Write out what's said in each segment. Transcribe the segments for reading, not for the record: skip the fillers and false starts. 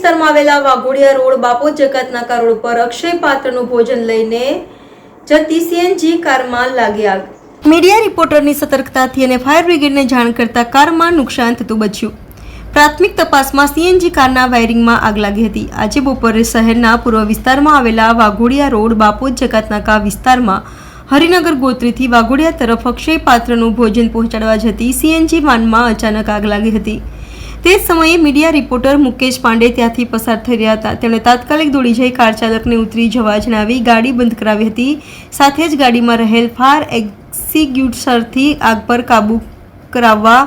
વિસ્તારમાં આવેલા વાઘોડિયા રોડ બાપોદ જકાતનાકા રોડ પર અક્ષય પાત્રનું ભોજન લઈને જતી સીએનજી કારમાં લાગી આગ। મીડિયા રિપોર્ટરની સતર્કતાથી અને ફાયર બ્રિગેડને જાણ કરતા કારમાં નુકસાન થતું બચ્યું। પ્રાથમિક તપાસમાં સીએનજી કારના વાયરિંગમાં આગ લાગી હતી। આજે બપોરે શહેરના પૂર્વ વિસ્તારમાં આવેલા વાઘોડિયા રોડ બાપોદ જકાતનાકા વિસ્તારમાં હરિનગર ગોત્રીથી વાઘોડિયા તરફ અક્ષય પાત્રનું ભોજન પહોંચાડવા જતી સીએનજી વાનમાં અચાનક આગ લાગી હતી। તે સમયે મીડિયા રિપોર્ટર મુકેશ પાંડે ત્યાંથી પસાર થઈ રહ્યા હતા। તેમણે તાત્કાલિક દોડી જઈ કાર ચાલકને ઉતરી જવા જણાવી ગાડી બંધ કરાવી હતી। સાથે જ ગાડીમાં રહેલ ફાયર એક્ઝિક્યુટરથી આગ પર કાબૂ કરાવવા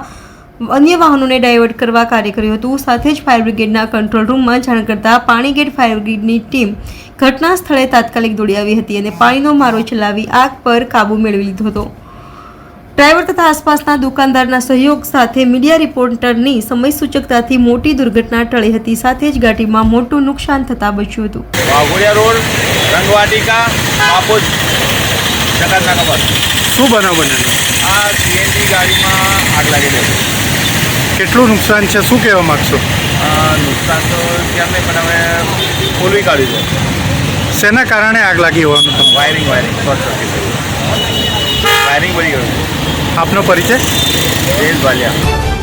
અન્ય વાહનોને ડાયવર્ટ કરવા કાર્ય કર્યું હતું। સાથે જ ફાયર બ્રિગેડના કંટ્રોલ રૂમમાં જાણ કરતા પાણીગેટ ફાયર બ્રિગેડની ટીમ ઘટના સ્થળે તાત્કાલિક દોડી આવી હતી અને પાણીનો મારો ચલાવી આગ પર કાબૂ મેળવી લીધો હતો। ડ્રાઈવર તથા આસપાસના દુકાનદારના સહયોગ સાથે મીડિયા રિપોર્ટરની સમય સૂચકતાથી મોટી દુર્ઘટના ટળી હતી। સાથે જ ગાડીમાં મોટું નુકસાન થતા બચ્યું હતું। વાઘોડિયા રોડ રંગવાટિકા બાપોદ જકાતનાકા પર શું બનાવ બનેલો? આ સીએનજી ગાડીમાં આગ લાગેલી હતી। કેટલું નુકસાન છે, શું કહેવા માગશો? નુકસાન તો ત્યાં નહીં, પણ હવે ખોલવી કાઢ્યું છે। શેના કારણે આગ લાગી હોવાનું તમને? વાયરિંગ શોર્ટ સર્કિટ વાયરિંગ બળી ગયું। આપનો પરિચય? જયેશ ભાલિયા।